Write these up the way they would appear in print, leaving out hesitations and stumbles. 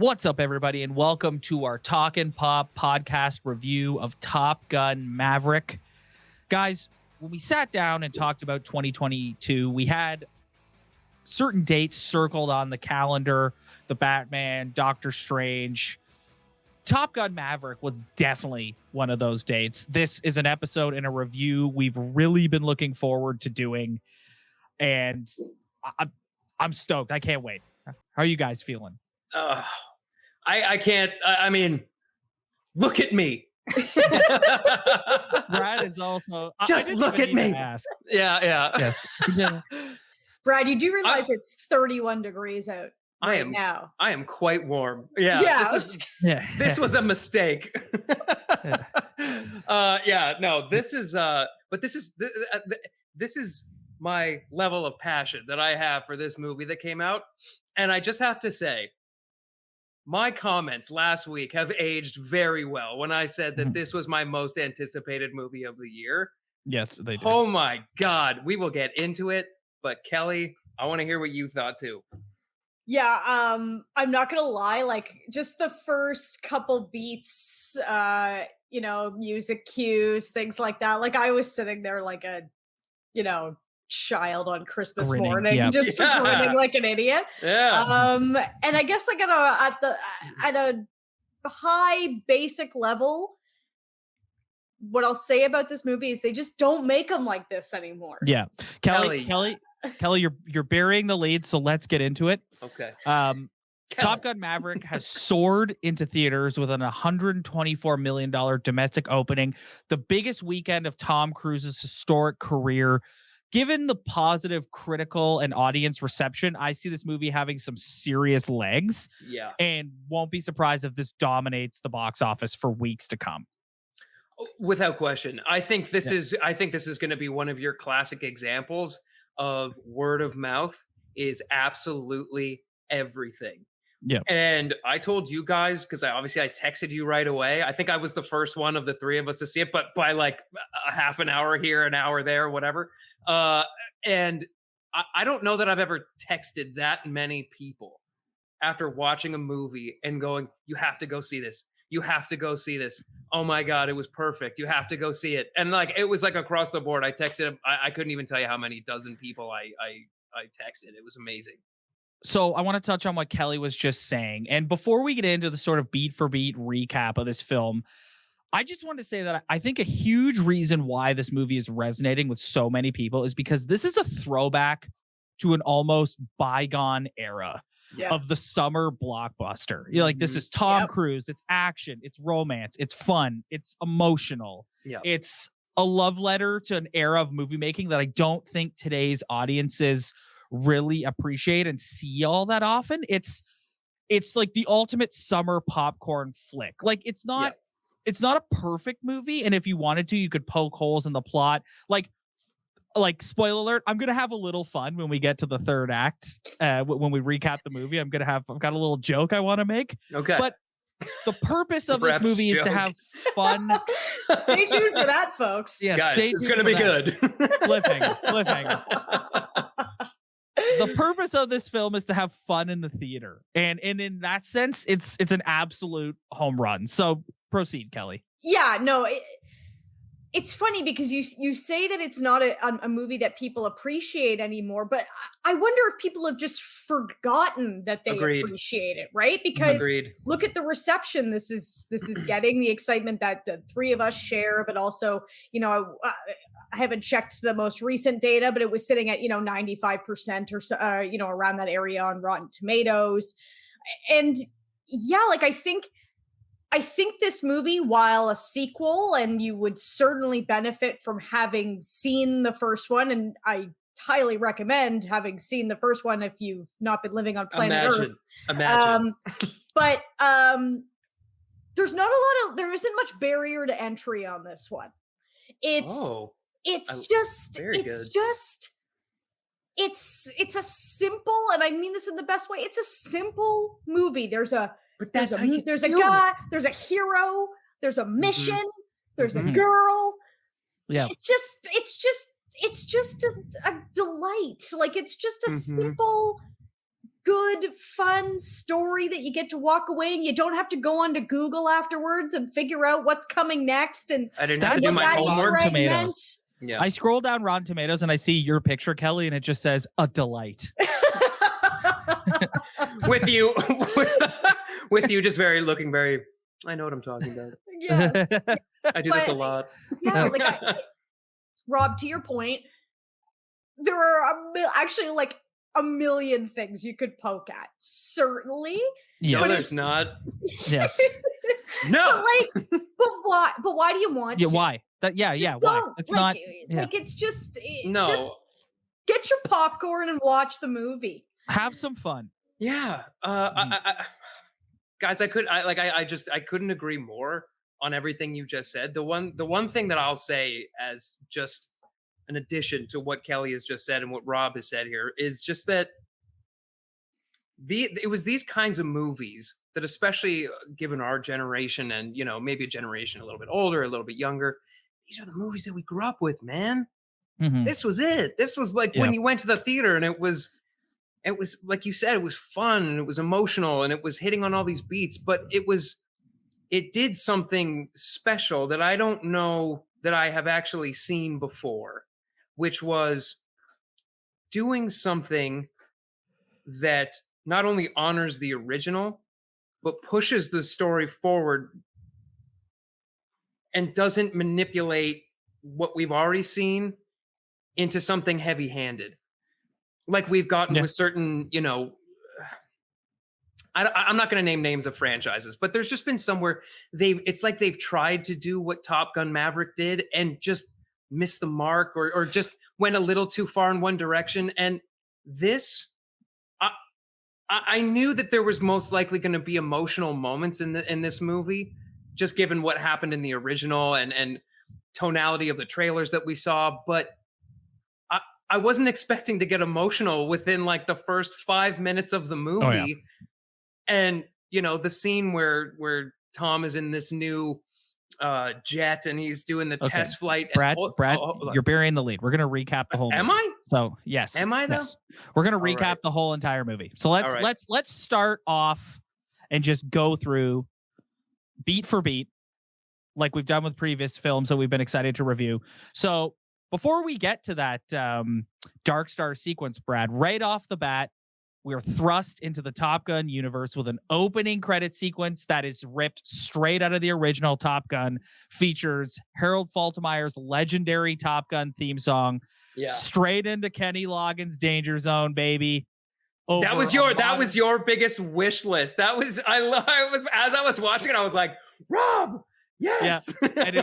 What's up, everybody, and welcome to our Talkin' Pop podcast review of Top Gun Maverick. Guys, when we sat down and talked about 2022, we had certain dates circled on the calendar: the Batman, Doctor Strange. Top Gun Maverick was definitely one of those dates. This is an episode and a review we've really been looking forward to doing, and I'm stoked. I can't wait. How are you guys feeling? I can't. I mean, look at me. Brad is also. Just look at me. Yeah. Yes. Brad, you do realize it's 31 degrees out now. I am quite warm. Yeah. This was a mistake. No, this is but this is my level of passion that I have for this movie that came out. And I just have to say, my comments last week have aged very well when I said that this was my most anticipated movie of the year. Yes, they did. Oh my God. We will get into it. But Kelly, I want to hear what you thought too. Yeah, I'm not gonna lie, like just the first couple beats, music cues, things like that. Like I was sitting there like a, child on Christmas morning, just grinning like an idiot. Yeah. And I guess like at a high basic level, what I'll say about this movie is they just don't make them like this anymore. Yeah, Kelly, you're burying the lead, so let's get into it. Okay. Top Gun Maverick has soared into theaters with an $124 million domestic opening, the biggest weekend of Tom Cruise's historic career. Given the positive critical and audience reception, I see this movie having some serious legs. Yeah. And won't be surprised if this dominates the box office for weeks to come. Without question. I think this is going to be one of your classic examples of word of mouth is absolutely everything. Yeah. And I told you guys, because I texted you right away. I think I was the first one of the three of us to see it, but by like a half an hour here, an hour there, whatever. And I don't know that I've ever texted that many people after watching a movie and going, you have to go see this. You have to go see this. Oh my God, it was perfect. You have to go see it. And like, it was like across the board. I texted, I couldn't even tell you how many dozen people I texted. It was amazing. So I want to touch on what Kelly was just saying. And before we get into the sort of beat for beat recap of this film, I just want to say that I think a huge reason why this movie is resonating with so many people is because this is a throwback to an almost bygone era of the summer blockbuster. This is Tom Cruise. It's action. It's romance. It's fun. It's emotional. Yep. It's a love letter to an era of movie making that I don't think today's audiences really appreciate and see all that often. It's like the ultimate summer popcorn flick. Like it's not a perfect movie, and if you wanted to, you could poke holes in the plot. Like spoiler alert, I'm gonna have a little fun when we get to the third act. When we recap the movie, I've got a little joke I want to make. Okay. But the purpose of this movie is to have fun. Stay tuned for that, folks. Yeah, guys, it's gonna be good. Cliffhanger. The purpose of this film is to have fun in the theater. And in that sense, it's an absolute home run. So proceed, Kelly. Yeah, no, it's funny because you say that it's not a movie that people appreciate anymore, but I wonder if people have just forgotten that they appreciate it, right? Because look at the reception this is getting, the excitement that the three of us share, but also, I haven't checked the most recent data, but it was sitting at 95% or so, around that area on Rotten Tomatoes. And yeah, like I think this movie, while a sequel, and you would certainly benefit from having seen the first one, and I highly recommend having seen the first one if you've not been living on planet Earth. Imagine. But there isn't much barrier to entry on this one. It's a simple, and I mean this in the best way, it's a simple movie. There's a guy, there's a hero, there's a mission, there's a girl. Yeah. It's just a delight. Like it's just a simple good, fun story that you get to walk away and you don't have to go onto Google afterwards and figure out what's coming next. And I didn't have to do my homework. Rotten Tomatoes. Yeah. I scroll down Rotten Tomatoes and I see your picture, Kelly, and it just says a delight. with you just looking very, I know what I'm talking about. Yeah. I do this a lot. Yeah, like Rob, to your point, there are actually like a million things you could poke at. Certainly. No, there's not. Yes. No. But why do you want to? Why? Why? It's not like it's just no. Just get your popcorn and watch the movie. Have some fun. Yeah. Guys, I couldn't agree more on everything you just said. The one thing that I'll say as just an addition to what Kelly has just said and what Rob has said here is just that it was these kinds of movies that, especially given our generation and, you know, maybe a generation a little bit older, a little bit younger, these are the movies that we grew up with, man. Mm-hmm. This was it. This was like when you went to the theater and it was like you said, it was fun and it was emotional and it was hitting on all these beats, but it did something special that I don't know that I have actually seen before, which was doing something that not only honors the original, but pushes the story forward and doesn't manipulate what we've already seen into something heavy-handed. Like we've gotten with certain, you know, I'm not going to name names of franchises, but there's just been somewhere it's like they've tried to do what Top Gun Maverick did and just missed the mark or just went a little too far in one direction. And this, I knew that there was most likely going to be emotional moments in this movie, just given what happened in the original and tonality of the trailers that we saw. But I wasn't expecting to get emotional within like the first 5 minutes of the movie. Oh, yeah. And, you know, the scene where Tom is in this new jet and he's doing the test flight. Brad, you're burying the lead. We're going to recap the whole movie. Am I? So, yes. Am I though? Yes. We're going to recap the whole entire movie. So let's start off and just go through beat for beat like we've done with previous films that we've been excited to review. So, before we get to that Dark Star sequence, Brad, right off the bat, we're thrust into the Top Gun universe with an opening credit sequence that is ripped straight out of the original Top Gun, features Harold Faltermeyer's legendary Top Gun theme song, straight into Kenny Loggins' Danger Zone, baby. That was your biggest wish list. As I was watching it, I was like, Rob. Yes. Yeah. And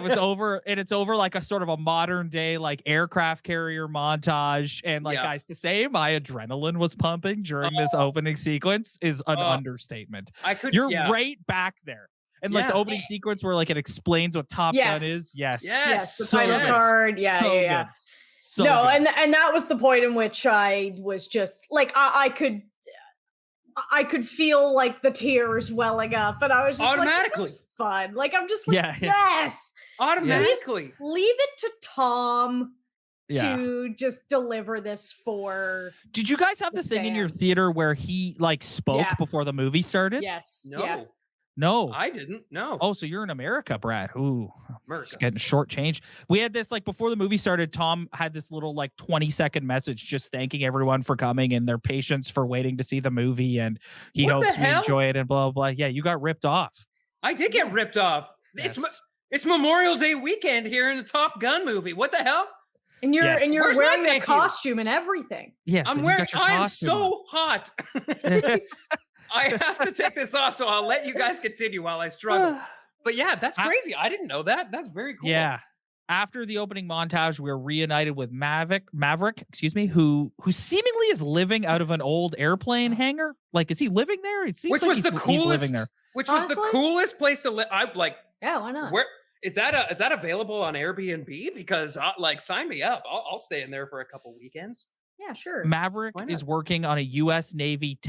it's over like a sort of a modern day like aircraft carrier montage. And like guys, to say my adrenaline was pumping during this opening sequence is an understatement. You're right back there. And like the opening sequence where like it explains what Top Gun is. Yes. The title card. Yeah. So no, good. and that was the point in which I was just like I could feel like the tears welling up, and I was just automatically like, this is fun. Like I'm just like, yes, automatically. Leave it to Tom to just deliver this for. Did you guys have the thing in your theater where he like spoke before the movie started? Yes. No, I didn't. No. Oh, so you're in America, Brad. Ooh, America. Getting shortchanged. We had this like before the movie started. Tom had this little like 20-second message just thanking everyone for coming and their patience for waiting to see the movie, and he hopes we enjoy it and blah blah blah. Yeah, you got ripped off. I did get ripped off. Yes. It's Memorial Day weekend here in the Top Gun movie. What the hell? And you're wearing the costume and everything. Yes, I'm wearing. I am so hot. I have to take this off, so I'll let you guys continue while I struggle. But yeah, that's crazy. I didn't know that. That's very cool. Yeah. After the opening montage, we're reunited with Maverick, who seemingly is living out of an old airplane hangar. Like, is he living there? It seems which like was the coolest. He's living there. Which was the coolest place to live. I'm like, yeah, why not? Where is that available on Airbnb? Because sign me up. I'll stay in there for a couple weekends. Yeah, sure. Maverick is working on a U.S. Navy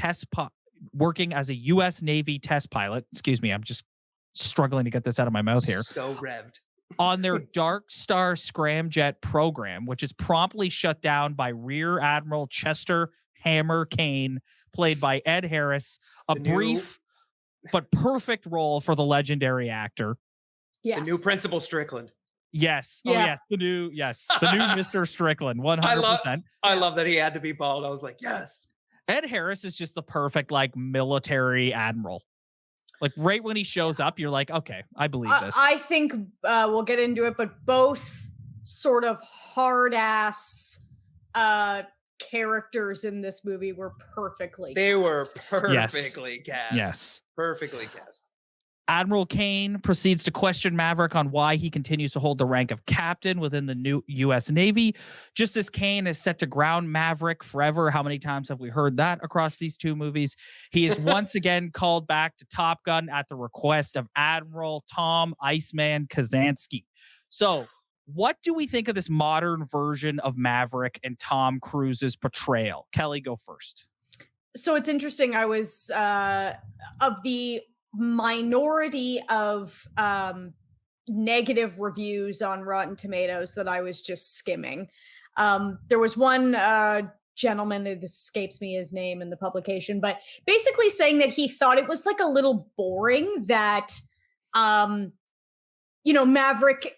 working as a U.S. Navy test pilot. Excuse me, I'm just struggling to get this out of my mouth here. So revved. On their Dark Star scramjet program, which is promptly shut down by Rear Admiral Chester Hammer Kane, played by Ed Harris. A brief but perfect role for the legendary actor. Yes. The new Principal Strickland. Yes. Yeah. Oh, yes. The new Mr. Strickland. 100%. I love that he had to be bald. I was like, yes. Ed Harris is just the perfect like military admiral. Like right when he shows up, you're like, okay, I believe this. I think we'll get into it, but both sort of hard ass characters in this movie were perfectly perfectly cast. Yes. Perfectly cast. Admiral Kane proceeds to question Maverick on why he continues to hold the rank of captain within the new U.S. Navy. Just as Kane is set to ground Maverick forever, how many times have we heard that across these two movies? He is once again called back to Top Gun at the request of Admiral Tom Iceman Kazansky. So what do we think of this modern version of Maverick and Tom Cruise's portrayal? Kelly, go first. So it's interesting. I was of the minority of negative reviews on Rotten Tomatoes that I was just skimming. There was one gentleman, it escapes me his name in the publication, but basically saying that he thought it was like a little boring that Maverick,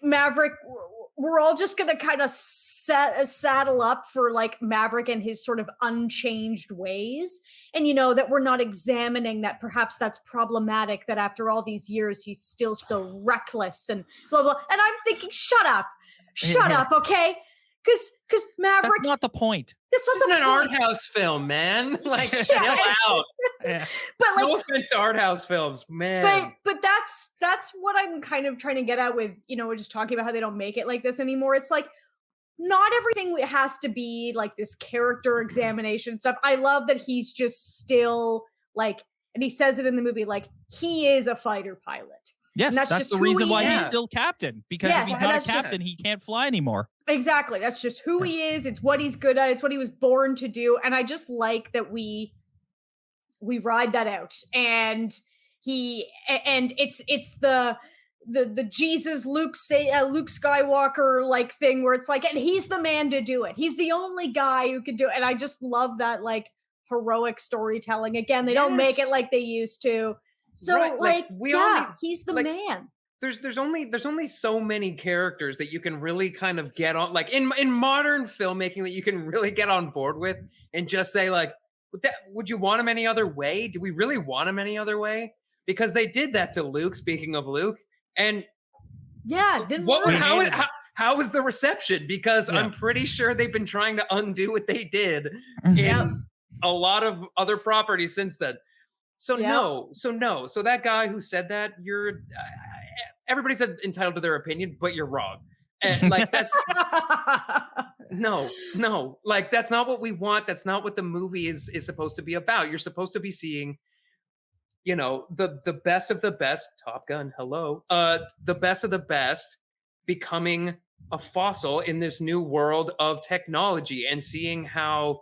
we're all just going to kind of saddle up for like Maverick and his sort of unchanged ways. And, that we're not examining that perhaps that's problematic, that after all these years, he's still so reckless and blah, blah. And I'm thinking, shut up. Okay. Because Maverick. That's not the point. That's not the point. An art house film, man. Like, chill out. Yeah. But like, no offense to art house films, man. But that's what I'm kind of trying to get at with, we're just talking about how they don't make it like this anymore. It's like, not everything has to be like this character examination stuff. I love that he's just still like, and he says it in the movie, like he is a fighter pilot. Yes, that's just the reason why he's still captain. Because if he's not a captain, he can't fly anymore. Exactly. That's just who he is. It's what he's good at. It's what he was born to do. And I just like that we ride that out. And it's the Jesus Luke Skywalker like thing where it's like, and he's the man to do it. He's the only guy who can do it. And I just love that like heroic storytelling. Again, they don't make it like they used to. So right. He's the man. There's only so many characters that you can really kind of get on, like in modern filmmaking, that you can really get on board with and just say like, would you want him any other way? Do we really want him any other way? Because they did that to Luke. Speaking of Luke, and it didn't work. How was the reception? Because I'm pretty sure they've been trying to undo what they did in a lot of other properties since then. So So that guy who said that, everybody's entitled to their opinion, but you're wrong. And like that's no, like that's not what we want. That's not what the movie is supposed to be about. You're supposed to be seeing, the best of the best. Top Gun, hello. The best of the best becoming a fossil in this new world of technology, and seeing how,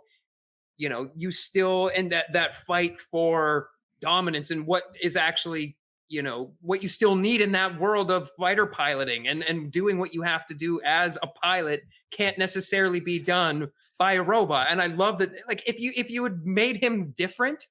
you still in that fight for dominance and what is actually, what you still need in that world of fighter piloting and doing what you have to do as a pilot can't necessarily be done by a robot. And I love that, like, if you had made him different,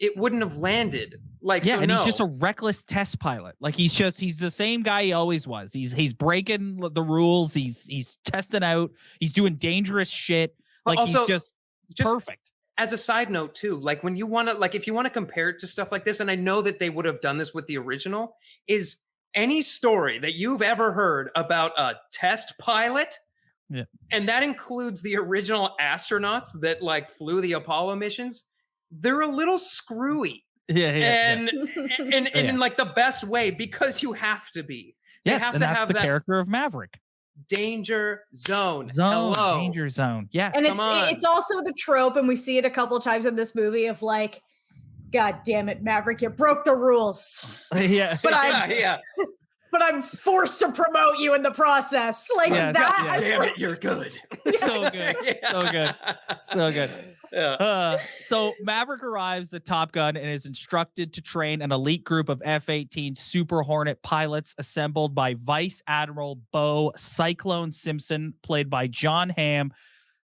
it wouldn't have landed. Like, yeah, he's just a reckless test pilot. Like he's the same guy he always was. He's breaking the rules. He's testing out. He's doing dangerous shit. Like also, he's just perfect. As a side note too, like when you want to, like if you want to compare it to stuff like this, and I know that they would have done this with the original, is any story that you've ever heard about a test pilot, and that includes the original astronauts that like flew the Apollo missions, they're a little screwy. And in like the best way, because you have to be. Yes, and that's the character of Maverick. Danger zone. Hello. Danger zone. Yes. And it's also the trope, and we see it a couple of times in this movie of like, God damn it, Maverick, you broke the rules. Yeah. But but I'm forced to promote you in the process. Like that. God damn it, you're good. So good. So good. Yeah. So Maverick arrives at Top Gun and is instructed to train an elite group of F-18 Super Hornet pilots assembled by Vice Admiral Bo Cyclone Simpson, played by John Hamm.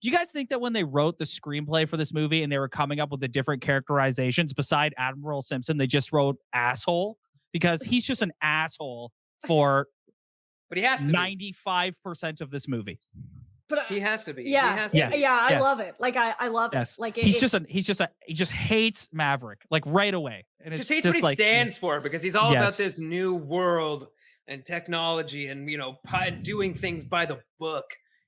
Do you guys think that when they wrote the screenplay for this movie and they were coming up with the different characterizations beside Admiral Simpson, they just wrote asshole? Because he's just an asshole for but he has to 95% of this movie. But he has to be. Yeah. He has to be. Yeah. I love it. Like I love it. Like he just hates Maverick like right away. And just hates what he stands for, because he's all about this new world and technology and, you know, doing things by the book.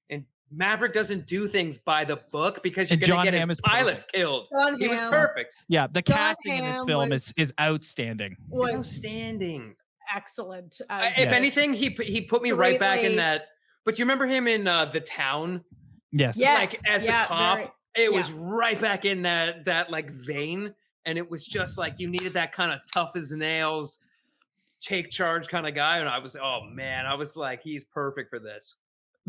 And Maverick doesn't do things by the book because you're going to get his pilots killed. He was perfect. Yeah, the casting in this film is outstanding. Outstanding. Excellent. If anything, he put me right back in that. But you remember him in The Town? Yes. Like as the cop, it was right back in that like vein. And it was just like you needed that kind of tough as nails, take charge kind of guy. And I was like, he's perfect for this.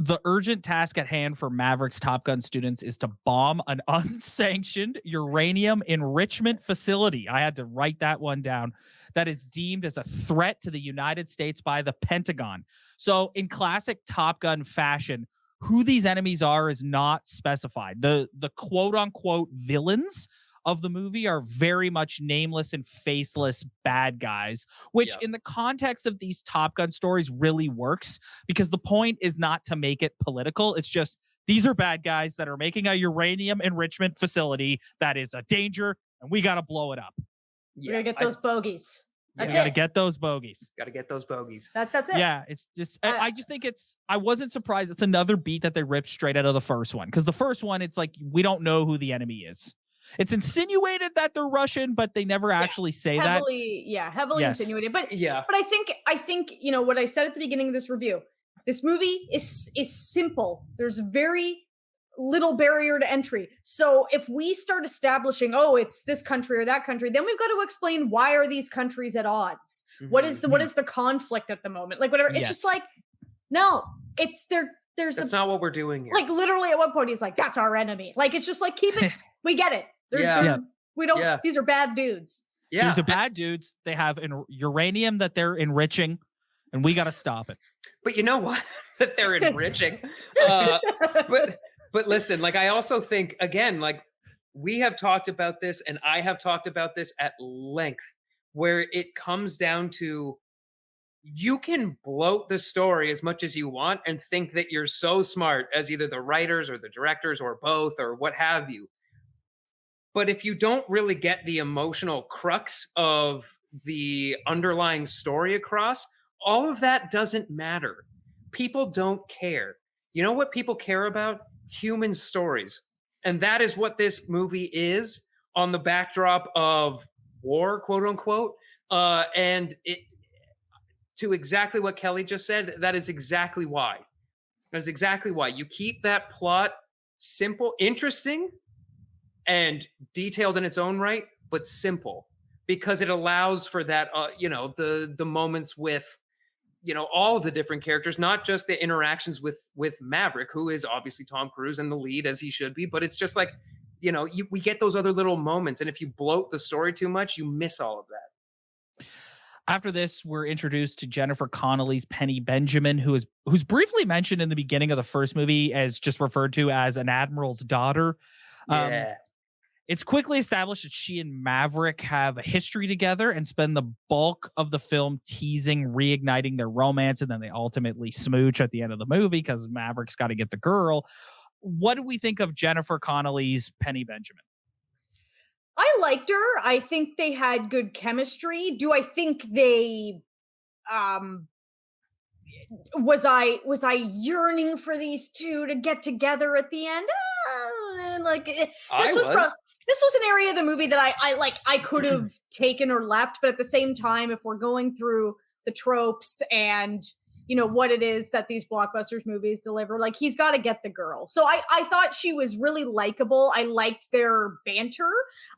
The urgent task at hand for Maverick's Top Gun students is to bomb an unsanctioned uranium enrichment facility. I had to write that one down. That is deemed as a threat to the United States by the Pentagon. So in classic Top Gun fashion, who these enemies are is not specified. The quote unquote villains of the movie are very much nameless and faceless bad guys, which in the context of these Top Gun stories really works, because the point is not to make it political. It's just, these are bad guys that are making a uranium enrichment facility that is a danger, and we got to blow it up. We gotta get those bogeys. That's gotta get those bogeys. Gotta get those bogeys. That's it. Yeah, it's just I just think I wasn't surprised. It's another beat that they ripped straight out of the first one. Because the first one, it's like we don't know who the enemy is. It's insinuated that they're Russian, but they never actually say that. Heavily insinuated. But I think you know what I said at the beginning of this review. This movie is simple. There's very little barrier to entry. So if we start establishing, it's this country or that country, then we've got to explain, why are these countries at odds? Mm-hmm. What is the conflict at the moment? Like whatever. It's just like, no, it's that's not what we're doing here. Like literally at one point he's like, that's our enemy. Like, it's just like, keep it, we get it. We don't, these are bad dudes. Yeah. These are bad dudes. They have uranium that they're enriching, and we got to stop it. But you know what? That they're enriching. But listen, like, I also think, again, like, we have talked about this, and I have talked about this at length, where it comes down to, you can bloat the story as much as you want and think that you're so smart as either the writers or the directors or both or what have you. But if you don't really get the emotional crux of the underlying story across, all of that doesn't matter. People don't care. You know what people care about? Human stories. And that is what this movie is, on the backdrop of war, quote unquote. And it, to exactly what Kelly just said, that is exactly why. That's exactly why. You keep that plot simple, interesting, and detailed in its own right, but simple, because it allows for that, the moments with, all of the different characters, not just the interactions with Maverick, who is obviously Tom Cruise and the lead, as he should be, but it's just like, we get those other little moments. And if you bloat the story too much, you miss all of that. After this, we're introduced to Jennifer Connelly's Penny Benjamin, who's briefly mentioned in the beginning of the first movie as just referred to as an admiral's daughter. It's quickly established that she and Maverick have a history together and spend the bulk of the film teasing, reigniting their romance, and then they ultimately smooch at the end of the movie because Maverick's got to get the girl. What do we think of Jennifer Connelly's Penny Benjamin? I liked her. I think they had good chemistry. Do I think they was I yearning for these two to get together at the end? This was an area of the movie that I could have taken or left, but at the same time, if we're going through the tropes and what it is that these blockbusters movies deliver, like, he's got to get the girl. So I thought she was really likable. I liked their banter.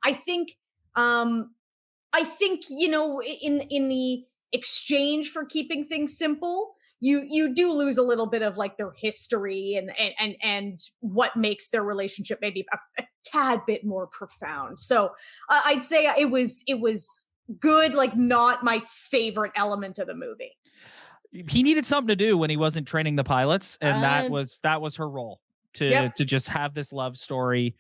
I think in the exchange for keeping things simple, you do lose a little bit of like their history and what makes their relationship maybe a tad bit more profound. So I'd say it was good, like not my favorite element of the movie. He needed something to do when he wasn't training the pilots, and that was her role. to just have this love story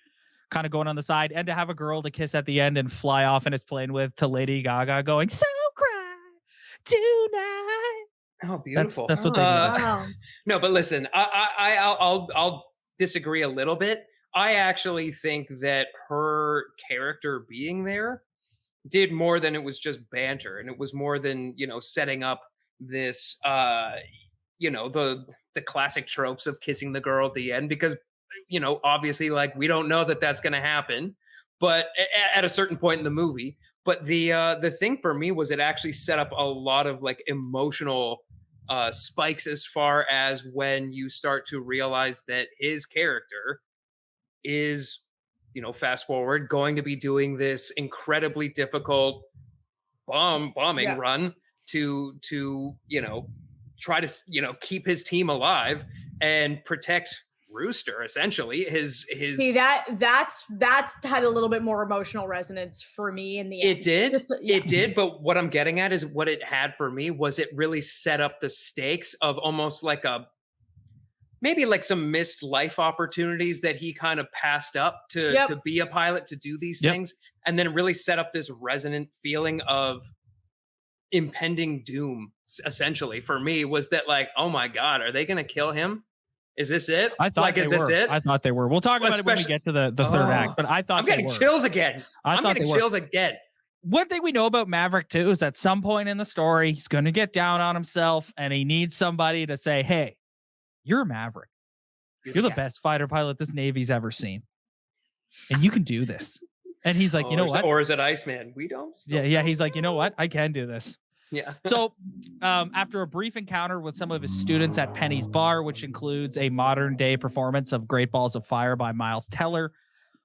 kind of going on the side, and to have a girl to kiss at the end and fly off in his plane with, to Lady Gaga going, "So cry tonight." Oh, beautiful. That's what they did. Wow. No, but listen, I'll disagree a little bit. I actually think that her character being there did more than it was just banter, and it was more than, setting up this the classic tropes of kissing the girl at the end, because obviously, like, we don't know that that's going to happen, but at a certain point in the movie. But the thing for me was it actually set up a lot of like emotional spikes, as far as when you start to realize that his character is, fast forward, going to be doing this incredibly difficult bombing run to try to keep his team alive and protect Rooster, essentially. His See, that's had a little bit more emotional resonance for me in the end. It did. It did, but what I'm getting at is, what it had for me was it really set up the stakes of almost like maybe like some missed life opportunities that he kind of passed up to be a pilot, to do these things, and then really set up this resonant feeling of impending doom. Essentially, for me, was that like, oh my God, are they going to kill him? Is this it? I thought is this it? I thought they were. We'll talk about it when we get to the third act, but I thought I'm getting chills again. I'm getting chills again. One thing we know about Maverick too is at some point in the story, he's going to get down on himself, and he needs somebody to say, "Hey, you're Maverick. You're the best fighter pilot this Navy's ever seen, and you can do this." And he's like, "You know what?" Or is it Iceman? We don't. Yeah. He's like, "You know what? I can do this." Yeah. So after a brief encounter with some of his students at Penny's bar, which includes a modern day performance of Great Balls of Fire by Miles Teller,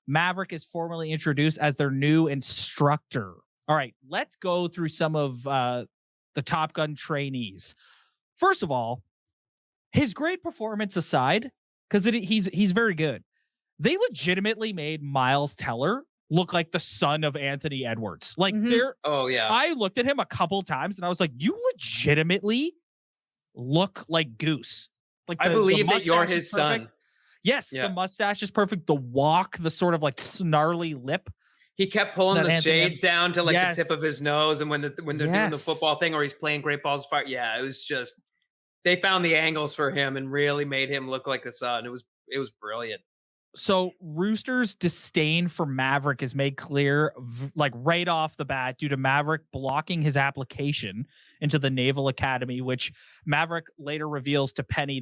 Maverick is formally introduced as their new instructor. All right, let's go through some of the Top Gun trainees. First of all, his great performance aside, because he's very good, they legitimately made Miles Teller look like the son of Anthony Edwards. Like I looked at him a couple times and I was like, you legitimately look like Goose. Like I believe that you're his son. Yes, the mustache is perfect. The walk, the sort of like snarly lip. He kept pulling the shades down to like the tip of his nose, and when they're doing the football thing, or he's playing Great Balls of Fire, it was just, they found the angles for him and really made him look like the son. It was brilliant. So Rooster's disdain for Maverick is made clear like right off the bat due to Maverick blocking his application into the Naval Academy, which Maverick later reveals to Penny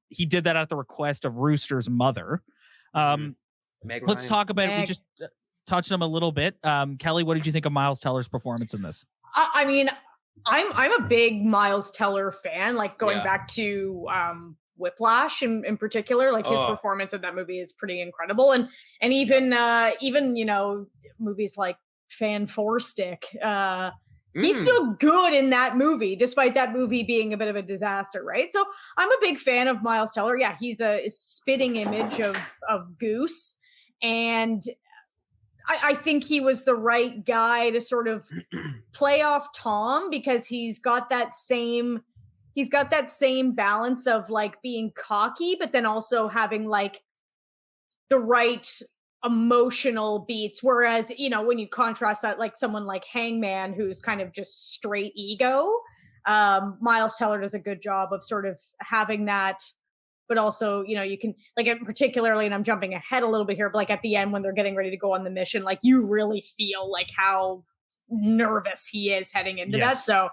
he did that at the request of Rooster's mother. Let's talk about it. We just touched him a little bit. Kelly, what did you think of Miles Teller's performance in this? I mean, I'm a big Miles Teller fan, like going back to Whiplash in particular. Like his performance in that movie is pretty incredible, and even movies like Fan Four Stick, he's still good in that movie, despite that movie being a bit of a disaster, right? So I'm a big fan of Miles Teller. Yeah, he's a spitting image of Goose, and I think he was the right guy to sort of play off Tom, because he's got that same balance of like being cocky, but then also having like the right emotional beats. Whereas, when you contrast that, like someone like Hangman, who's kind of just straight ego, Miles Teller does a good job of sort of having that, but also, you can, like, particularly, and I'm jumping ahead a little bit here, but like at the end when they're getting ready to go on the mission, like you really feel like how nervous he is heading into that. So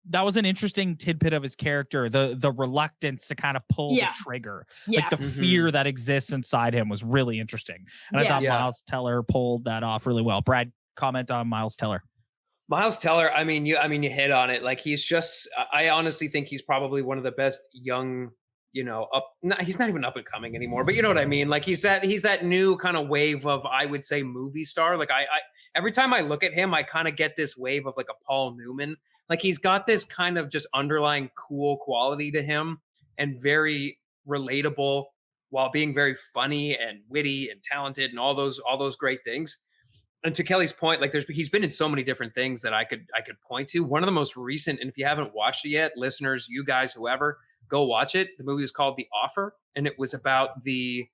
that was an interesting tidbit of his character, the reluctance to kind of pull the trigger. Like the fear that exists inside him was really interesting. And I thought Miles Teller pulled that off really well. Brad, comment on Miles Teller. Miles Teller, you hit on it. Like I honestly think he's probably one of the best young, he's not even up and coming anymore, but you know what I mean? Like he's that new kind of wave of, I would say, movie star. Like I every time I look at him, I kind of get this wave of like a Paul Newman. Like he's got this kind of just underlying cool quality to him, and very relatable while being very funny and witty and talented and all those great things. And to Kelly's point, like he's been in so many different things that I could point to. One of the most recent, and if you haven't watched it yet, listeners, you guys, whoever, go watch it. The movie was called The Offer, and it was about the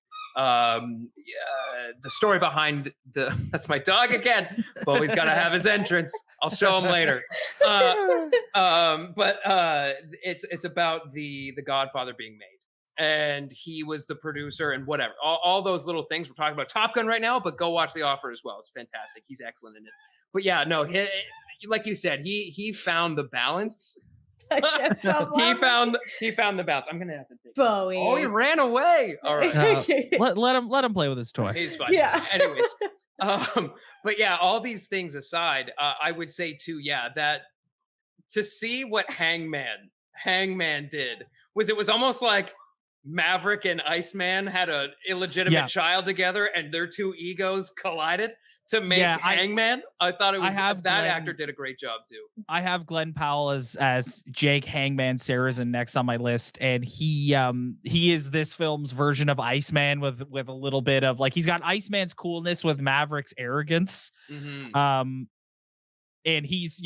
story behind that's my dog again. Bowie's got to have his entrance. I'll show him later. But it's about the Godfather being made, and he was the producer and whatever. All those little things. We're talking about Top Gun right now, but go watch The Offer as well. It's fantastic. He's excellent in it. But yeah, no, like you said, he found the balance. he found the balance. I'm gonna have to take Bowie. Oh, he ran away. All right. Let him play with his toy. He's fine. Yeah. Anyways, but yeah, all these things aside, I would say too, yeah, that to see what Hangman did it was almost like Maverick and Iceman had an illegitimate child together, and their two egos collided to make Hangman. I thought it was actor did a great job too. I have Glenn Powell as Jake Hangman Saracen next on my list, and he is this film's version of Iceman with a little bit of like, he's got Iceman's coolness with Maverick's arrogance. Mm-hmm. And he's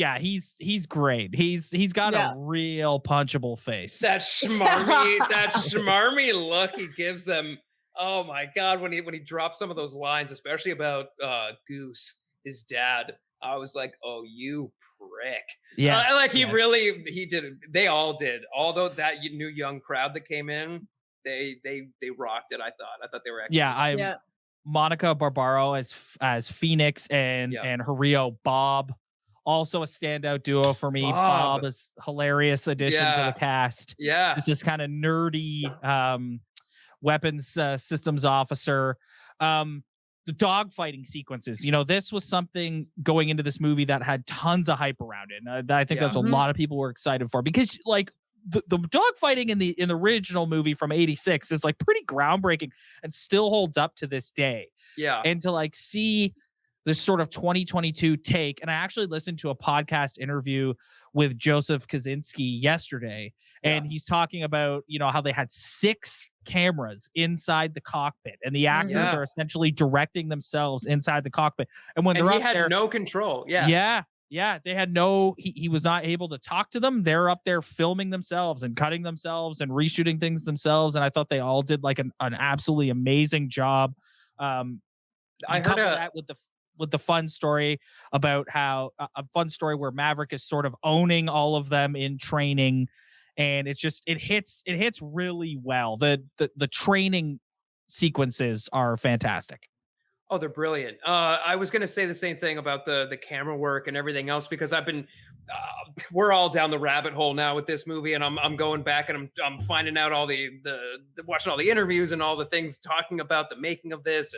great. He's got a real punchable face. That schmarmy look he gives them. Oh my God, when he dropped some of those lines, especially about Goose, his dad, I was like, oh, you prick. Yeah, he did. They all did. Although that new young crowd that came in, they rocked it. I thought they were excellent. Monica Barbaro as Phoenix and Hario Bob. Also a standout duo for me. Bob is hilarious addition to the cast. Yeah. It's this kind of nerdy weapons systems officer. The dogfighting sequences. This was something going into this movie that had tons of hype around it. And I think that's a lot of people were excited for, because like the dogfighting in the original movie from '86 is like pretty groundbreaking and still holds up to this day. Yeah. And to like see this sort of 2022 take. And I actually listened to a podcast interview with Joseph Kaczynski yesterday, and he's talking about, how they had 6 cameras inside the cockpit, and the actors are essentially directing themselves inside the cockpit. And when they're up there, no control. Yeah. They had he was not able to talk to them. They're up there filming themselves and cutting themselves and reshooting things themselves. And I thought they all did like an absolutely amazing job. I heard that with the fun story about how a fun story where Maverick is sort of owning all of them in training, and it hits really well. The training sequences are fantastic. Oh, they're brilliant. I was going to say the same thing about the camera work and everything else, because I've been we're all down the rabbit hole now with this movie, and I'm going back and I'm finding out all the watching all the interviews and all the things talking about the making of this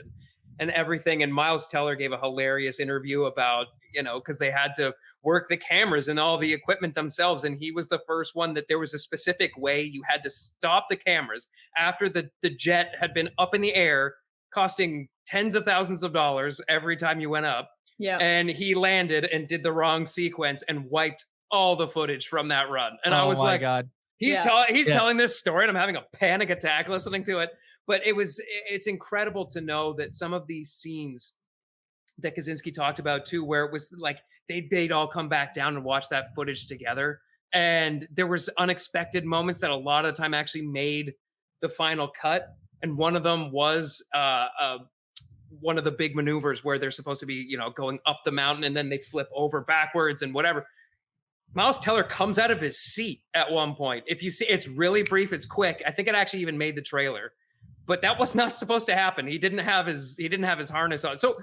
and everything. And Miles Teller gave a hilarious interview about, because they had to work the cameras and all the equipment themselves. And he was the first one that there was a specific way you had to stop the cameras after the jet had been up in the air, costing tens of thousands of dollars every time you went up. Yeah. And he landed and did the wrong sequence and wiped all the footage from that run. And I was like, God. He's telling this story, and I'm having a panic attack listening to it. But it's incredible to know that some of these scenes that Kaczynski talked about too, where it was like they'd all come back down and watch that footage together, and there was unexpected moments that a lot of the time actually made the final cut. And one of them was one of the big maneuvers where they're supposed to be, going up the mountain, and then they flip over backwards and whatever. Miles Teller comes out of his seat at one point. If you see, it's really brief, it's quick. I think it actually even made the trailer. But that was not supposed to happen. He didn't have his harness on. So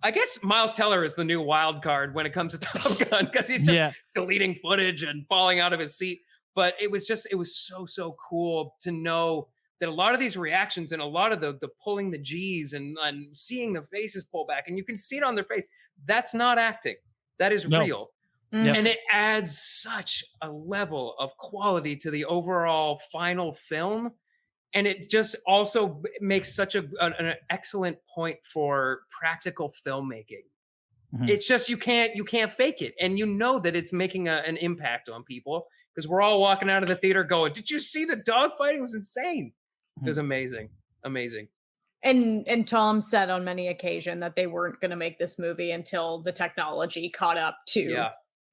I guess Miles Teller is the new wild card when it comes to Top Gun, because he's just deleting footage and falling out of his seat. But it was so cool to know that a lot of these reactions and a lot of the pulling the G's and seeing the faces pull back, and you can see it on their face. That's not acting. That is real. Mm-hmm. And it adds such a level of quality to the overall final film. And it just also makes such an excellent point for practical filmmaking. Mm-hmm. It's just you can't fake it, and that it's making an impact on people, because we're all walking out of the theater going, "Did you see the dogfighting? It was insane. Mm-hmm. It was amazing." And Tom said on many occasions that they weren't going to make this movie until the technology caught up to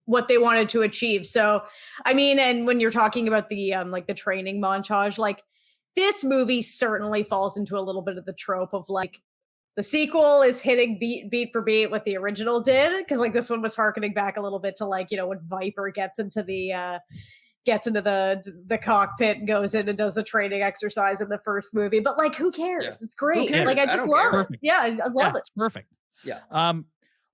what they wanted to achieve. So, I mean, and when you're talking about the like the training montage, like this movie certainly falls into a little bit of the trope of like the sequel is hitting beat for beat what the original did, because like this one was harkening back a little bit to like, you know, when Viper gets into the cockpit and goes in and does the training exercise in the first movie. But like, who cares? Yeah. It's great. Cares? Like I just love it. Yeah, I love it. It's perfect. Yeah.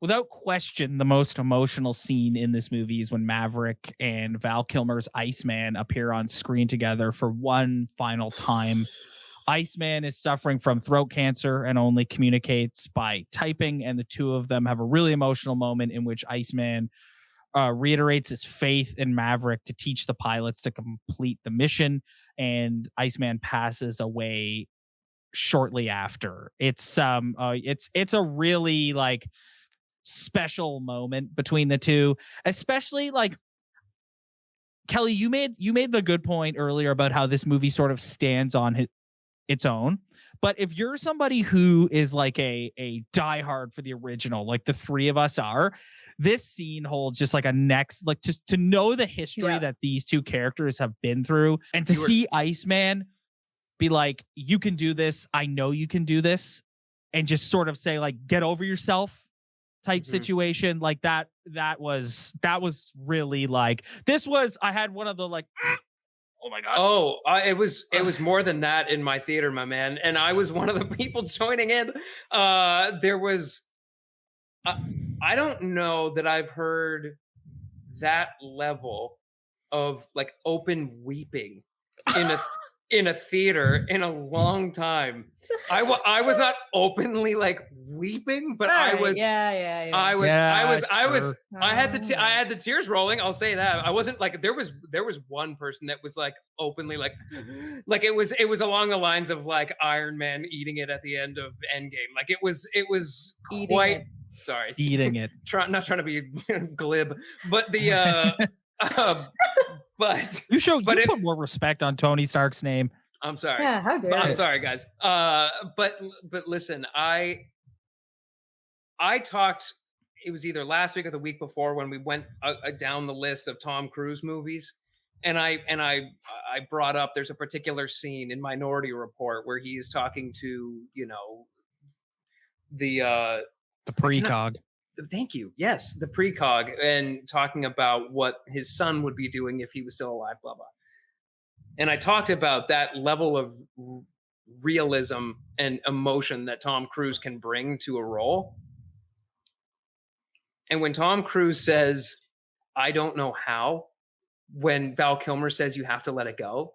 Without question, the most emotional scene in this movie is when Maverick and Val Kilmer's Iceman appear on screen together for one final time. Iceman is suffering from throat cancer and only communicates by typing, and the two of them have a really emotional moment in which Iceman reiterates his faith in Maverick to teach the pilots to complete the mission, and Iceman passes away shortly after. It's a really like special moment between the two, especially like Kelly, you made the good point earlier about how this movie sort of stands on its own. But if you're somebody who is like a diehard for the original, like the three of us are, this scene holds just like a next, like to know the history that these two characters have been through, and to see Iceman be like, you can do this, I know you can do this, and just sort of say like, get over yourself type situation, like that was really like, this was, I had one of the like, oh my God. It was more than that in my theater, my man. And I was one of the people joining in. There was, I don't know that I've heard that level of like open weeping in a theater in a long time. I was not openly like weeping, but I was. I had the tears rolling. I'll say that. I wasn't like, there was one person that was like openly like it was along the lines of like Iron Man eating it at the end of Endgame. Like it was quite. Sorry, eating it. Not trying to be glib, but the but you put more respect on Tony Stark's name. I'm sorry. Yeah, how dare I'm sorry, guys. But listen, I talked. It was either last week or the week before when we went down the list of Tom Cruise movies, and I brought up there's a particular scene in Minority Report where he's talking to, you know, the precog. Thank you. Yes, the precog, and talking about what his son would be doing if he was still alive. Blah blah. And I talked about that level of realism and emotion that Tom Cruise can bring to a role. And when Tom Cruise says, I don't know how, when Val Kilmer says you have to let it go,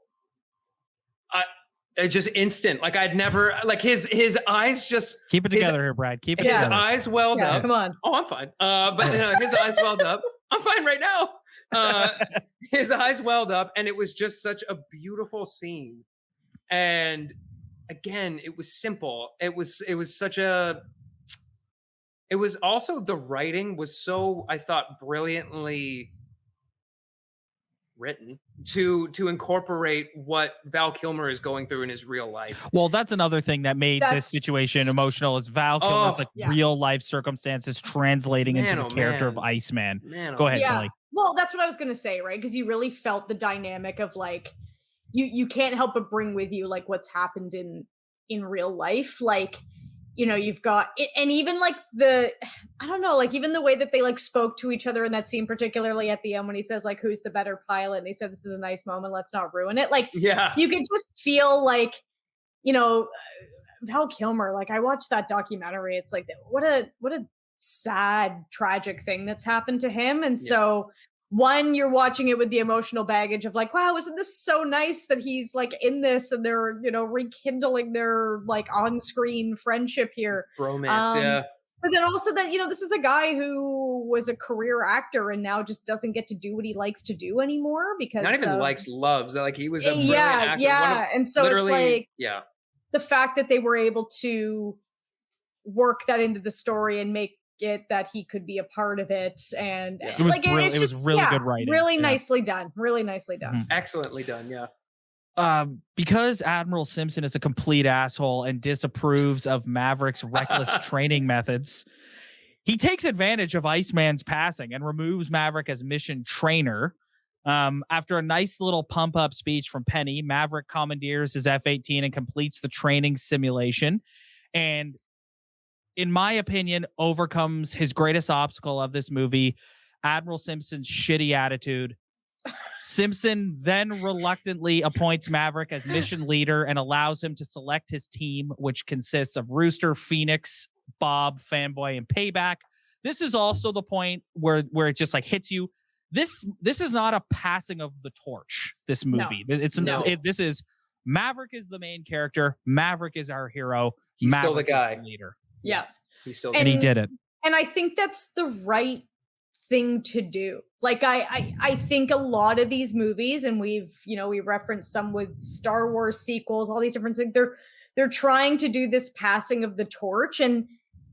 it just instant. Like I'd never, like his eyes just. Keep it together here, Brad. Keep it his together. eyes welled up. Come on. Oh, I'm fine. But you know, his eyes welled up. I'm fine right now. His eyes welled up, and it was just such a beautiful scene. And again, it was simple. It was also, the writing was so, I thought, brilliantly written to incorporate what Val Kilmer is going through in his real life. Well, that's another thing that made this situation emotional, is Val Kilmer's real life circumstances translating into the character of Iceman. Go ahead, Kelly. Well, that's what I was going to say, right? Because you really felt the dynamic of like, you can't help but bring with you like what's happened in real life. Like, you know, you've got it, and even like I don't know, like even the way that they like spoke to each other in that scene, particularly at the end when he says like, who's the better pilot? And he said, this is a nice moment, let's not ruin it. Like, you can just feel like, you know, Val Kilmer, like I watched that documentary. It's like, what a sad, tragic thing that's happened to him. And so one, you're watching it with the emotional baggage of like, wow, isn't this so nice that he's like in this and they're, you know, rekindling their like on-screen friendship here. Bromance, But then also that, you know, this is a guy who was a career actor and now just doesn't get to do what he likes to do anymore because not even loves. Like he was a brilliant actor. And so it's like the fact that they were able to work that into the story and make it that he could be a part of it, and it was it was really good writing, really nicely done, excellently done. Because Admiral Simpson is a complete asshole and disapproves of Maverick's reckless training methods, he takes advantage of Iceman's passing and removes Maverick as mission trainer. After a nice little pump up speech from Penny, Maverick commandeers his F-18 and completes the training simulation. And in my opinion, overcomes his greatest obstacle of this movie, Admiral Simpson's shitty attitude. Simpson then reluctantly appoints Maverick as mission leader and allows him to select his team, which consists of Rooster, Phoenix, Bob, Fanboy, and Payback. This is also the point where it just like hits you. This is not a passing of the torch. This movie, this is Maverick is the main character. Maverick is our hero. He's Maverick still the guy. is the leader. Yeah. He's still, and he did it. And I think that's the right thing to do. Like I think a lot of these movies, and we referenced some with Star Wars sequels, all these different things. They're trying to do this passing of the torch, and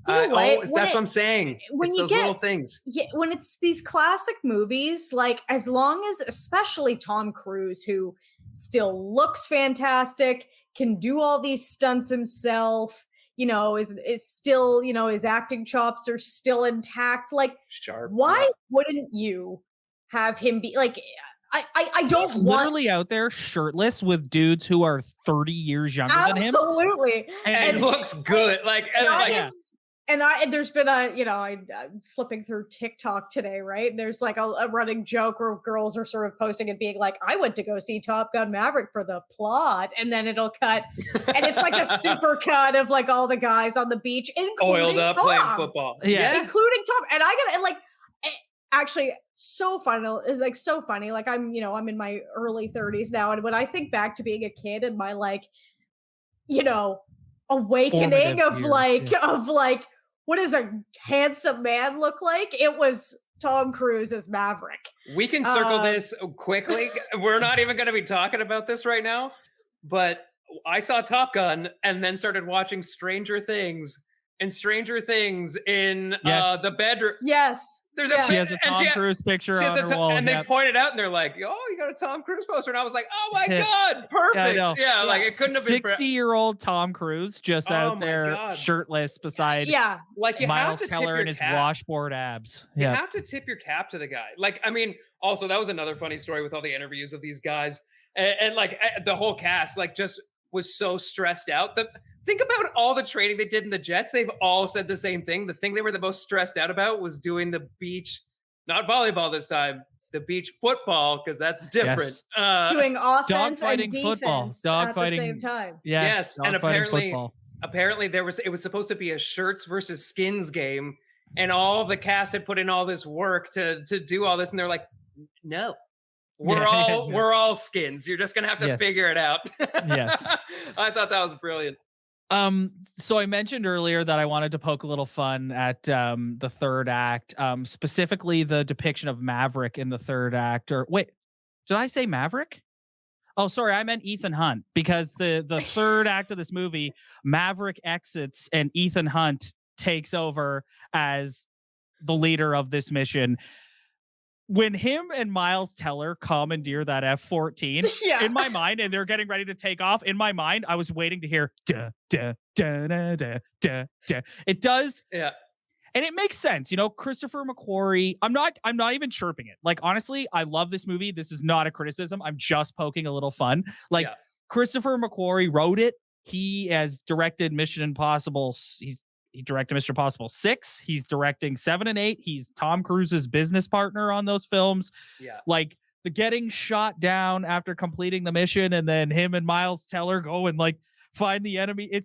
that's what I'm saying. When it's you those get little things, when it's these classic movies, like as long as, especially Tom Cruise, who still looks fantastic, can do all these stunts himself, is still, his acting chops are still intact. Like, sharp. Why wouldn't you have him be like? I don't He's literally out there shirtless with dudes who are 30 years younger than him. Absolutely, and looks good. And there's been I'm flipping through TikTok today, right? And there's like a running joke where girls are sort of posting and being like, I went to go see Top Gun Maverick for the plot. And then it'll cut. And it's like a super cut of like all the guys on the beach, including oiled up Tom, playing football. Yeah. Including Tom. And I got like, actually so funny. It's like so funny. Like I'm in my early 30s now. And when I think back to being a kid and my awakening of years, what does a handsome man look like? It was Tom Cruise as Maverick. We can circle this quickly. We're not even going to be talking about this right now, but I saw Top Gun and then started watching Stranger Things, and Stranger Things in the bedroom. Yes. She has a Tom Cruise picture on her wall. And they pointed out and they're like, oh, you got a Tom Cruise poster. And I was like, oh my God, perfect. Yeah, like it couldn't have been 60-year-old Tom Cruise just out there shirtless beside like you Miles have to Teller tip and his washboard abs. You have to tip your cap to the guy. Like, I mean, also that was another funny story with all the interviews of these guys. And like the whole cast, like just was so stressed out. Think about all the training they did in the jets. They've all said the same thing. The thing they were the most stressed out about was doing the beach, not volleyball this time, the beach football, because that's different. Yes. Doing offense and football. defense at the same time. Yes. And apparently it was supposed to be a shirts versus skins game, and all the cast had put in all this work to do all this, and they're like, no. We're all skins. You're just gonna have to figure it out. Yes. I thought that was brilliant. So I mentioned earlier that I wanted to poke a little fun at the third act, specifically the depiction of Maverick in the third act. Or wait, did I say Maverick? Oh, sorry, I meant Ethan Hunt, because the third act of this movie, Maverick exits and Ethan Hunt takes over as the leader of this mission. When him and Miles Teller commandeer that F-14 in my mind, and they're getting ready to take off, in my mind, I was waiting to hear da da da da da da da. It does, and it makes sense. Christopher McQuarrie. I'm not even chirping it. Like, honestly, I love this movie. This is not a criticism. I'm just poking a little fun. Like, Christopher McQuarrie wrote it. He has directed Mission Impossible. He directed Mission Impossible 6. He's directing 7 and 8. He's Tom Cruise's business partner on those films. Yeah. Like the getting shot down after completing the mission, and then him and Miles Teller go and like find the enemy. I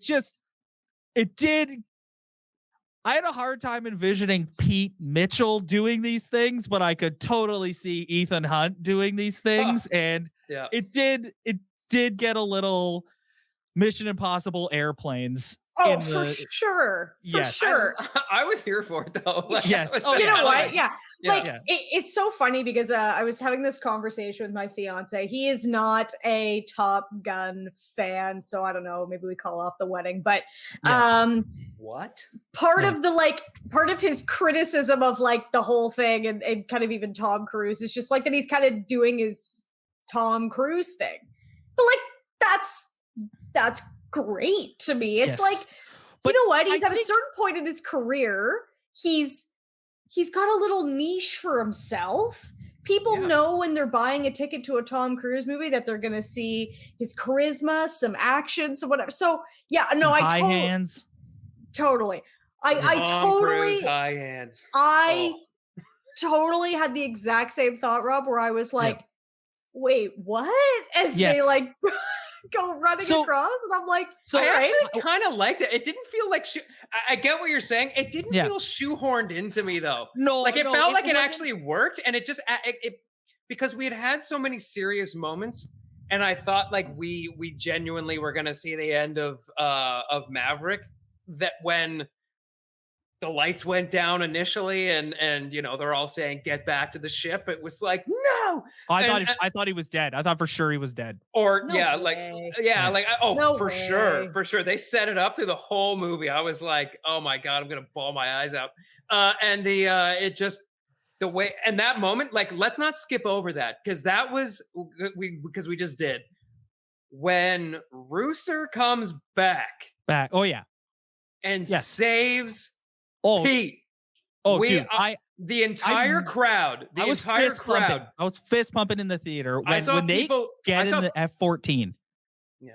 had a hard time envisioning Pete Mitchell doing these things, but I could totally see Ethan Hunt doing these things. And it did get a little Mission Impossible airplanes. Oh, for sure. For sure. I was here for it though. Yes. You know what? It's so funny because I was having this conversation with my fiance. He is not a Top Gun fan, so I don't know. Maybe we call off the wedding. But what? Part of his criticism of like the whole thing and kind of even Tom Cruise is just like that he's kind of doing his Tom Cruise thing. But like that's great to me. It's like, you know what? He's at a certain point in his career. he's got a little niche for himself. People know when they're buying a ticket to a Tom Cruise movie that they're going to see his charisma, some action, some whatever. So yeah, some no, high hands. Totally. I totally high hands. Totally had the exact same thought, Rob, where I was like, wait, what? As they like go running across, and I'm like, I actually kind of liked it. It didn't feel like I get what you're saying. It didn't feel shoehorned into me though. No, like it felt like it actually worked, and it just it because we had so many serious moments, and I thought like we genuinely were gonna see the end of Maverick. That when the lights went down initially, and you know they're all saying get back to the ship, it was like no. I thought he was dead. I thought for sure he was dead. Or for sure they set it up through the whole movie. I was like, oh my god, I'm gonna bawl my eyes out. And it just the way, and that moment, like let's not skip over that because that was because we just did when Rooster comes back. Oh yeah, and saves. Pete. Dude, the entire crowd. I was fist pumping in the theater when they get in the F-14. Yeah.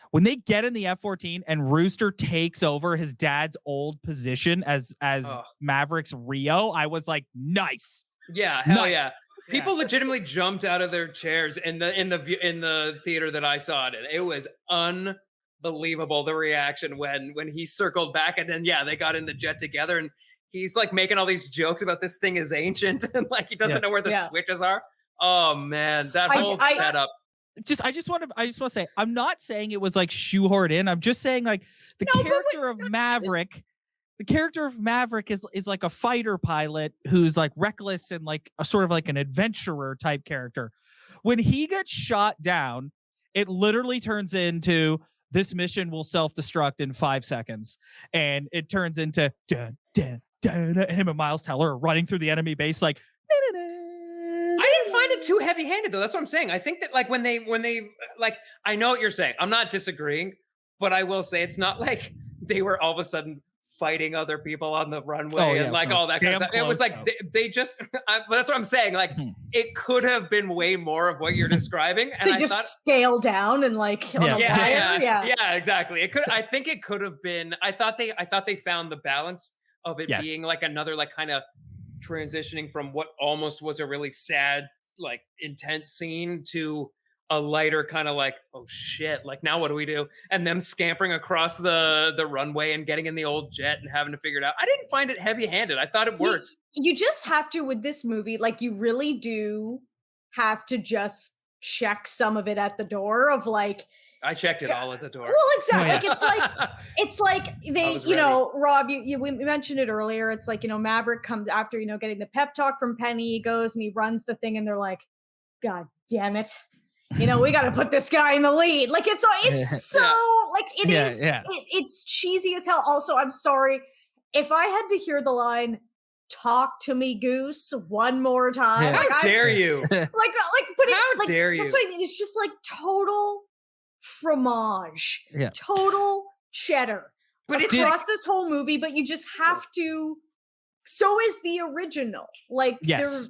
When they get in the F-14 and Rooster takes over his dad's old position as Maverick's Rio, I was like, nice. Yeah, hell yeah. People legitimately jumped out of their chairs in the theater that I saw it in. It was unbelievable, the reaction when he circled back, and then they got in the jet together, and he's like making all these jokes about this thing is ancient and like he doesn't know where the switches are. Oh man, that whole setup. I just want to say, I'm not saying it was like shoehorned in. I'm just saying like the character of Maverick. The character of Maverick is like a fighter pilot who's like reckless and like a sort of like an adventurer type character. When he gets shot down, it literally turns into this mission will self-destruct in 5 seconds. And it turns into dun, dun, dun, and him and Miles Teller are running through the enemy base like I didn't find it too heavy-handed though. That's what I'm saying. I think that like when they like, I know what you're saying. I'm not disagreeing, but I will say it's not like they were all of a sudden fighting other people on the runway and like all that kind of stuff. It was like they just that's what I'm saying. Like it could have been way more of what you're describing. And they just scale down and like yeah, exactly. It could. I think it could have been. I thought they found the balance of it being like another like kind of transitioning from what almost was a really sad like intense scene to a lighter kind of like, oh shit, like now what do we do? And them scampering across the runway and getting in the old jet and having to figure it out. I didn't find it heavy-handed. I thought it worked. You just have to, with this movie, like you really do have to just check some of it at the door of like, I checked it all at the door. Well, exactly. Like it's like they, you know, Rob, we mentioned it earlier. It's like, you know, Maverick comes after, you know, getting the pep talk from Penny, he goes and he runs the thing and they're like, God damn it. You know, we got to put this guy in the lead. Like it's so like it is. It's cheesy as hell. Also, I'm sorry if I had to hear the line "Talk to me, Goose" one more time. How dare you? But how dare you? That's what I mean. It's just like total fromage, total cheddar. But across this whole movie. But you just have to. So is the original. Like that's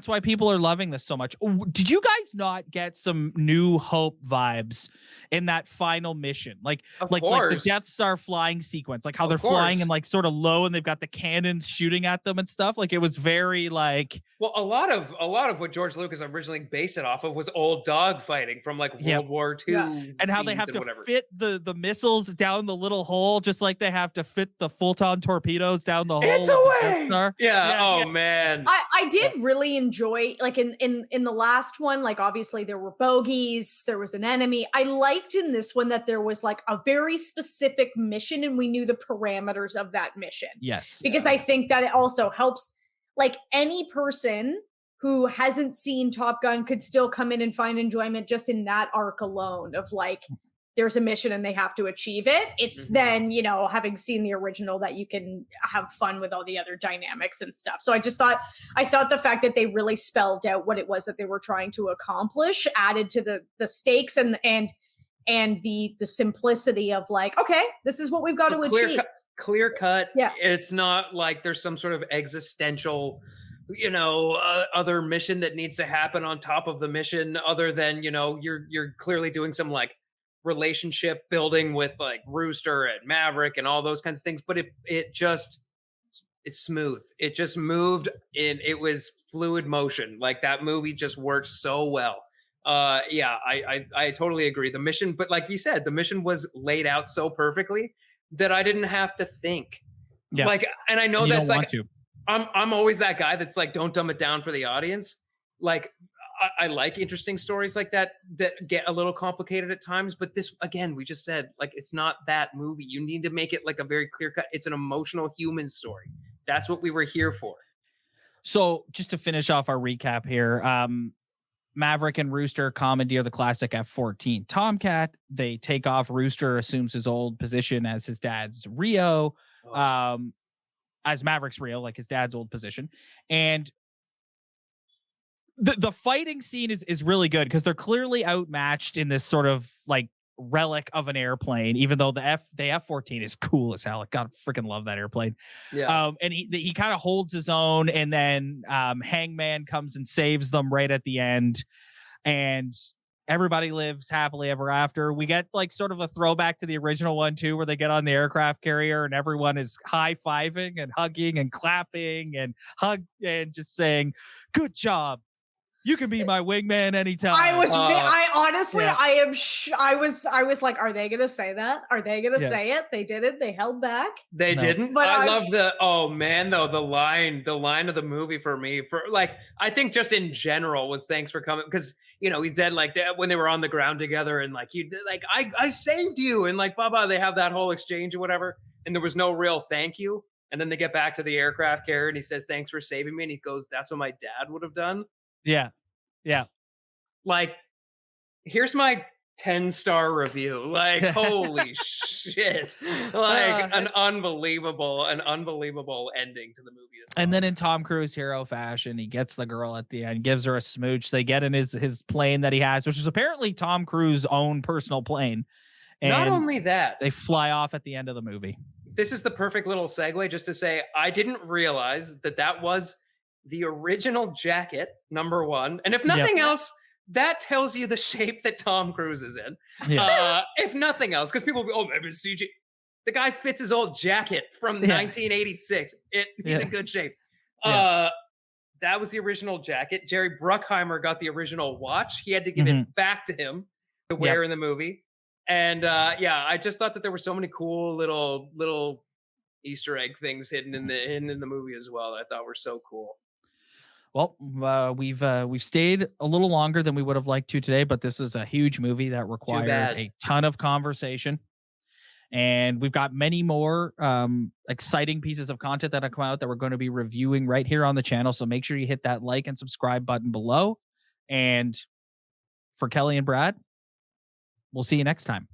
why people are loving this so much. Did you guys not get some New Hope vibes in that final mission? Like the Death Star flying sequence, like how they're flying and like sort of low and they've got the cannons shooting at them and stuff. Like it was very like a lot of what George Lucas originally based it off of was old dog fighting from like World War II. And how they have to fit the missiles down the little hole, just like they have to fit the Fulton torpedoes down the hole. It's away. Yeah. Man. I did really enjoy like in the last one, like obviously there were bogeys, there was an enemy. I liked in this one that there was like a very specific mission and we knew the parameters of that mission. Yes. Because I think that it also helps like any person who hasn't seen Top Gun could still come in and find enjoyment just in that arc alone of like there's a mission and they have to achieve it. It's then, you know, having seen the original that you can have fun with all the other dynamics and stuff. So I thought the fact that they really spelled out what it was that they were trying to accomplish added to the stakes and and the simplicity of like, okay, this is what we've got to achieve. Clear cut. Yeah. It's not like there's some sort of existential, other mission that needs to happen on top of the mission, other than, you're clearly doing some like relationship building with like Rooster and Maverick and all those kinds of things. But it's smooth. It just moved in. It was fluid motion. Like that movie just worked so well. I totally agree. The mission, but like you said, the mission was laid out so perfectly that I didn't have to think. Yeah. Like, and I know you that's don't like, I'm always that guy that's like, don't dumb it down for the audience. Like, I like interesting stories like that get a little complicated at times, but this, again, we just said, like, it's not that movie. You need to make it like a very clear cut. It's an emotional human story. That's what we were here for. So just to finish off our recap here, Maverick and Rooster commandeer the classic F-14 Tomcat. They take off. Rooster assumes his old position as his dad's Rio, as Maverick's Rio, like his dad's old position. And the fighting scene is really good because they're clearly outmatched in this sort of like relic of an airplane, even though the F-14 is cool as hell. God, freaking love that airplane. Yeah. And he kind of holds his own, and then Hangman comes and saves them right at the end, and everybody lives happily ever after. We get like sort of a throwback to the original one too, where they get on the aircraft carrier and everyone is high-fiving and hugging and clapping and just saying, "Good job. You can be my wingman anytime." I was like, are they gonna say that? Are they gonna say it? They didn't. They held back. They didn't. But I love the line of the movie for me, for like, I think just in general was thanks for coming, because he said like that when they were on the ground together and like I saved you and like blah blah. They have that whole exchange or whatever, and there was no real thank you. And then they get back to the aircraft carrier and he says, "Thanks for saving me," and he goes, "That's what my dad would have done." Yeah. Like, here's my 10-star review. Like, holy shit. Like an unbelievable ending to the movie. And then in Tom Cruise hero fashion, he gets the girl at the end, gives her a smooch. They get in his plane that he has, which is apparently Tom Cruise's own personal plane. And not only that, they fly off at the end of the movie. This is the perfect little segue just to say, I didn't realize that was the original jacket, number one. And if nothing else, that tells you the shape that Tom Cruise is in. Yeah. If nothing else, because people will be, maybe it's CG. The guy fits his old jacket from 1986. He's in good shape. That was the original jacket. Jerry Bruckheimer got the original watch. He had to give it back to him to wear in the movie. And I just thought that there were so many cool little Easter egg things hidden in the movie as well that I thought were so cool. Well, we've stayed a little longer than we would have liked to today, but this is a huge movie that required a ton of conversation. And we've got many more exciting pieces of content that have come out that we're going to be reviewing right here on the channel. So make sure you hit that like and subscribe button below. And for Kelly and Brad, we'll see you next time.